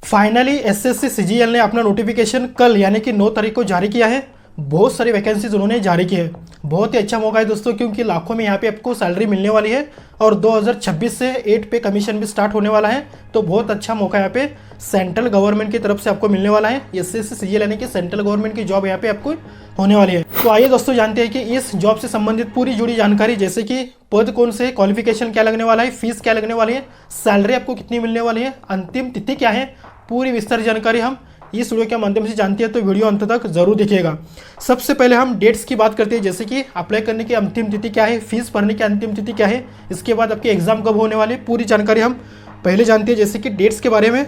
Finally SSC CGL ने अपना notification कल यानी कि 9 तारीख को जारी किया है। बहुत सारी वैकेंसीज उन्होंने जारी की है। बहुत ही अच्छा मौका है दोस्तों, क्योंकि लाखों में यहाँ पे आपको सैलरी मिलने वाली है और 2026 से 8 पे कमीशन भी स्टार्ट होने वाला है। तो बहुत अच्छा मौका यहाँ पे सेंट्रल गवर्नमेंट की तरफ से आपको मिलने वाला है। एसएससी सीजीएल यानी कि सेंट्रल गवर्नमेंट की जॉब यहाँ पे आपको होने वाली है। तो आइए दोस्तों जानते हैं कि इस जॉब से संबंधित पूरी जुड़ी जानकारी, जैसे कि पद कौन से, क्वालिफिकेशन क्या लगने वाला है, फीस क्या लगने वाली है, सैलरी आपको कितनी मिलने वाली है, अंतिम तिथि क्या है, पूरी विस्तार जानकारी हम इस वीडियो के माध्यम से जानते हैं। तो वीडियो अंत तक जरूर देखिएगा। सबसे पहले हम डेट्स की बात करते हैं, जैसे कि अप्लाई करने की अंतिम तिथि क्या है, फीस भरने की अंतिम तिथि क्या है, इसके बाद आपके एग्जाम कब होने वाले, पूरी जानकारी हम पहले जानते हैं। जैसे कि डेट्स के बारे में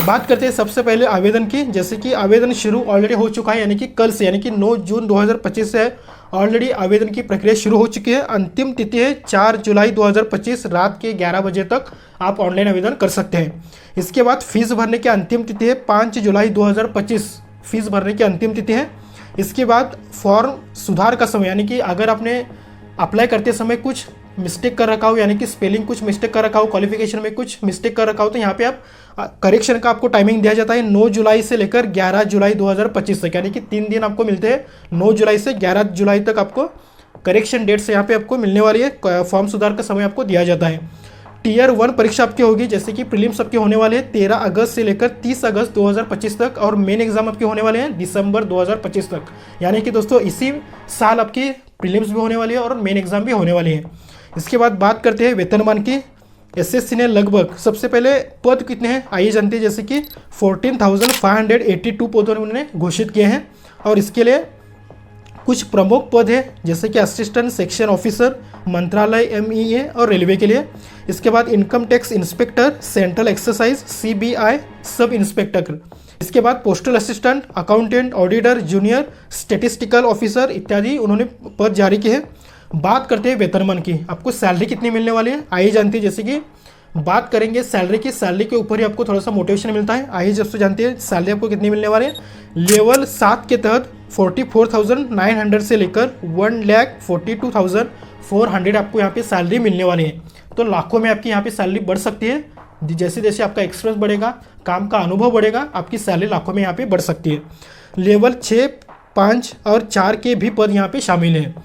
बात करते हैं सबसे पहले आवेदन की। जैसे कि आवेदन शुरू ऑलरेडी हो चुका है, यानी कि कल से, यानी कि 9 जून 2025 से ऑलरेडी आवेदन की प्रक्रिया शुरू हो चुकी है। अंतिम तिथि है 4 जुलाई 2025 रात के 11 बजे तक आप ऑनलाइन आवेदन कर सकते हैं। इसके बाद फीस भरने की अंतिम तिथि है 5 जुलाई 2025, फीस भरने की अंतिम तिथि है। इसके बाद फॉर्म सुधार का समय, यानी कि अगर आपने अप्लाई करते समय कुछ मिस्टेक कर रखा हो, यानी कि स्पेलिंग कुछ मिस्टेक कर रखा हो, क्वालिफिकेशन में कुछ मिस्टेक कर रखा हो, तो यहाँ पे आप करेक्शन का आपको टाइमिंग दिया जाता है 9 जुलाई से लेकर 11 जुलाई 2025 तक, यानी कि 3 दिन आपको मिलते हैं। 9 जुलाई से 11 जुलाई तक आपको करेक्शन डेट से यहाँ पे आपको मिलने वाली है। फॉर्म सुधार का समय आपको दिया जाता है। टीयर 1 परीक्षा आपकी होगी, जैसे कि प्रीलिम्स आपके होने वाले हैं 13 अगस्त से लेकर 30 अगस्त 2025 तक, और मेन एग्जाम आपके होने वाले हैं दिसंबर 2025 तक। यानी कि दोस्तों इसी साल आपकी प्रीलिम्स भी होने वाली है और मेन एग्जाम भी होने वाली है। इसके बाद बात करते हैं वेतनमान की। एसएससी ने लगभग सबसे पहले पद कितने हैं आइए जानते हैं। जैसे कि 14,582 पदों उन्होंने घोषित किए हैं, और इसके लिए कुछ प्रमुख पद है, जैसे कि असिस्टेंट सेक्शन ऑफिसर, मंत्रालय एमईए और रेलवे के लिए। इसके बाद income tax inspector, central excise, CBI sub inspector. इसके बाद postal assistant, accountant, auditor, junior statistical officer इत्यादि उन्होंने पद जारी किए हैं। बात करते हैं वेतनमान की, आपको सैलरी कितनी मिलने वाली है आइए जानते हैं। जैसे कि बात करेंगे सैलरी की, सैलरी के ऊपर ही आपको थोड़ा सा मोटिवेशन मिलता है। आइए जब से जानते हैं सैलरी आपको कितनी मिलने वाली है। लेवल 7 के तहत 44,900 से लेकर 1,42,400 आपको यहाँ पे सैलरी मिलने वाली है। तो लाखों में आपकी यहाँ पे सैलरी बढ़ सकती है। जैसे जैसे आपका एक्सपीरियंस बढ़ेगा, काम का अनुभव बढ़ेगा, आपकी सैलरी लाखों में यहाँ पे बढ़ सकती है। लेवल 6, 5 और 4 के भी पद यहाँ पे शामिल हैं।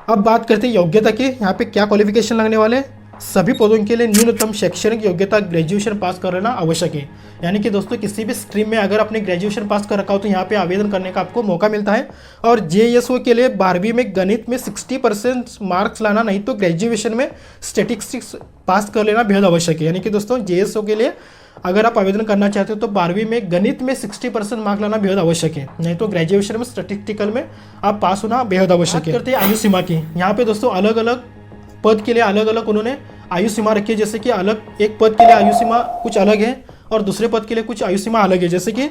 अब बात करते हैं योग्यता की। यहाँ पे क्या क्वालिफिकेशन लगने वाले हैं। सभी पदों के लिए न्यूनतम शैक्षणिक योग्यता ग्रेजुएशन पास कर लेना आवश्यक है। यानी कि दोस्तों किसी भी स्ट्रीम में अगर आपने ग्रेजुएशन पास कर रखा हो तो यहाँ पे आवेदन करने का आपको मौका मिलता है। और जेएसओ के लिए 12वीं में गणित में 60% मार्क्स लाना, नहीं तो ग्रेजुएशन में स्टैटिस्टिक्स पास कर लेना बेहद आवश्यक है। यानी कि दोस्तों जेएसओ के लिए अगर आप आवेदन करना चाहते हो तो 12वीं में गणित में 60% मार्क लाना बेहद आवश्यक है, नहीं तो ग्रेजुएशन में स्टैटिस्टिकल में आप पास होना बेहद आवश्यक है। करते हैं आयु सीमा की। यहाँ पे दोस्तों अलग अलग पद के लिए अलग अलग उन्होंने आयु सीमा रखी है। जैसे कि अलग एक पद के लिए आयु सीमा कुछ अलग है और दूसरे पद के लिए कुछ आयु सीमा अलग है। जैसे कि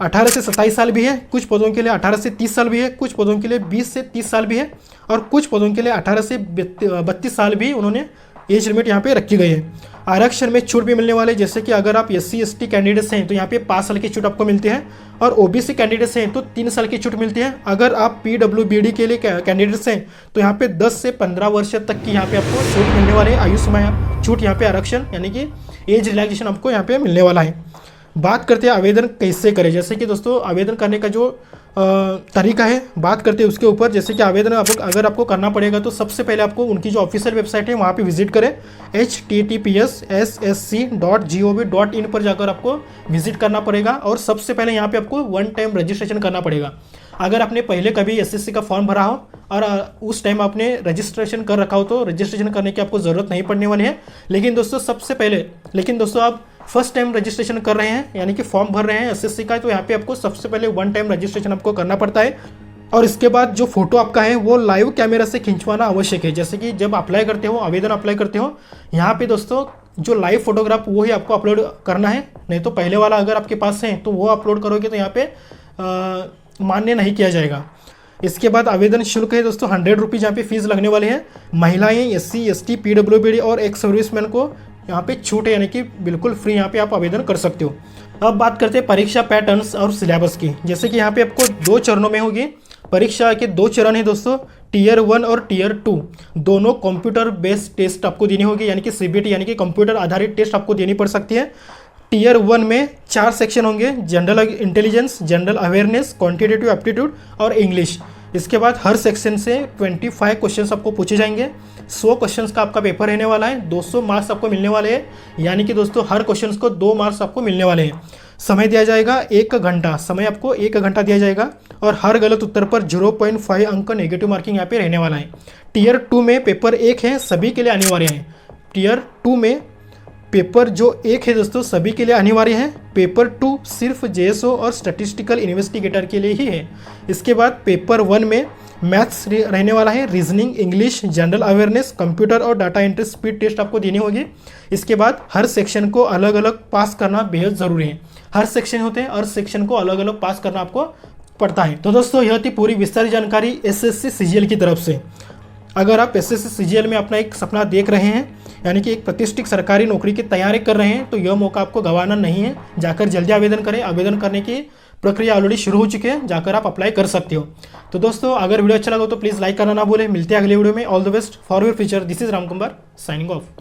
18 से 27 साल भी है, कुछ पदों के लिए 18 से 30 साल भी है, कुछ पदों के लिए 20 से 30 साल भी है, और कुछ पदों के लिए 18 से 32 साल भी उन्होंने एज लिमिट यहाँ पे रखी गई है। आरक्षण में छूट भी मिलने वाले, जैसे कि अगर आप SC ST कैंडिडेट्स हैं तो यहाँ पे 5 साल की छूट आपको मिलती है, और OBC कैंडिडेट्स हैं तो 3 साल की छूट मिलती है। अगर आप PWBD के लिए कैंडिडेट्स हैं तो यहाँ पे 10 से 15 वर्ष तक की यहाँ पे आपको छूट मिलने वाली है। आयु सीमा छूट यहाँ पे आरक्षण यानी कि एज रिलैक्सेशन आपको यहाँ पे मिलने वाला है। बात करते हैं आवेदन कैसे करें। जैसे कि दोस्तों आवेदन करने का जो तरीका है बात करते हैं उसके ऊपर। जैसे कि आवेदन अगर आपको करना पड़ेगा तो सबसे पहले आपको उनकी जो ऑफिशियल वेबसाइट है वहाँ पे विजिट करें। https://ssc.gov.in पर जाकर आपको विजिट करना पड़ेगा, और सबसे पहले यहाँ पे आपको 1 टाइम रजिस्ट्रेशन करना पड़ेगा। अगर आपने पहले कभी SSC का फॉर्म भरा हो और उस टाइम आपने रजिस्ट्रेशन कर रखा हो तो रजिस्ट्रेशन करने की आपको ज़रूरत नहीं पड़ने वाली है। लेकिन दोस्तों आप फर्स्ट टाइम रजिस्ट्रेशन कर रहे हैं, यानी कि फॉर्म भर रहे हैं SSC का, तो यहाँ पे आपको सबसे पहले 1 टाइम रजिस्ट्रेशन आपको करना पड़ता है। और इसके बाद जो फोटो आपका है वो लाइव कैमरा से खिंचवाना आवश्यक है। जैसे कि जब अप्लाई करते हो, आवेदन अप्लाई करते हो, यहाँ पे दोस्तों जो लाइव फोटोग्राफ वो ही आपको अपलोड करना है, नहीं तो पहले वाला अगर आपके पास है तो वो अपलोड करोगे तो यहाँ पे मान्य नहीं किया जाएगा। इसके बाद आवेदन शुल्क है दोस्तों 100 रुपीज़ यहाँ पे फीस लगने वाले हैं। महिलाएं, SC ST PWBD और एक्स सर्विसमैन को यहाँ पे छूट है, यानी कि बिल्कुल फ्री यहाँ पे आप आवेदन कर सकते हो। अब बात करते हैं परीक्षा पैटर्न्स और सिलेबस की। जैसे कि यहाँ पे आपको 2 चरणों में होगी परीक्षा के। 2 चरण है दोस्तों, टीयर 1 और टीयर 2। दोनों कंप्यूटर बेस्ड टेस्ट आपको देनी होगी, यानी कि CBT यानी कि कंप्यूटर आधारित टेस्ट आपको देनी पड़ सकती है। टीयर 1 में 4 सेक्शन होंगे, general intelligence, general awareness, quantitative aptitude और इंग्लिश। इसके बाद हर सेक्शन से 25 क्वेश्चंस आपको पूछे जाएंगे। 100 क्वेश्चंस का आपका पेपर रहने वाला है, 200 मार्क्स आपको मिलने वाले हैं, यानी कि दोस्तों हर क्वेश्चंस को 2 मार्क्स आपको मिलने वाले हैं। समय दिया जाएगा 1 घंटा, समय आपको 1 घंटा दिया जाएगा और हर गलत उत्तर पर 0.5 अंक का नेगेटिव मार्किंग यहाँ पे रहने वाला है। टीयर 2 में पेपर 1 है, सभी के लिए अनिवार्य है। टीयर 2 में पेपर जो 1 है दोस्तों सभी के लिए अनिवार्य है। पेपर 2 सिर्फ जेएसओ और स्टैटिस्टिकल इन्वेस्टिगेटर के लिए ही है। इसके बाद पेपर 1 में मैथ्स रहने वाला है, reasoning, English, general awareness, computer और डाटा एंट्री स्पीड टेस्ट आपको देनी होगी। इसके बाद हर सेक्शन को अलग अलग पास करना बेहद ज़रूरी है। हर सेक्शन होते हैं, हर सेक्शन को अलग अलग पास करना आपको पड़ता है। तो दोस्तों यह थी पूरी विस्तारित जानकारी एसएससी सीजीएल की तरफ से। अगर आप एसएससी सीजीएल में अपना एक सपना देख रहे हैं, यानी कि एक प्रतिष्ठित सरकारी नौकरी की तैयारी कर रहे हैं, तो यह मौका आपको गंवाना नहीं है। जाकर जल्दी आवेदन करें। आवेदन करने की प्रक्रिया ऑलरेडी शुरू हो चुकी है, जाकर आप अप्लाई कर सकते हो। तो दोस्तों अगर वीडियो अच्छा लगा तो प्लीज़ लाइक करना ना भूलें। मिलते हैं अगले वीडियो में। All the best for your future. This is Ram Kumar signing off.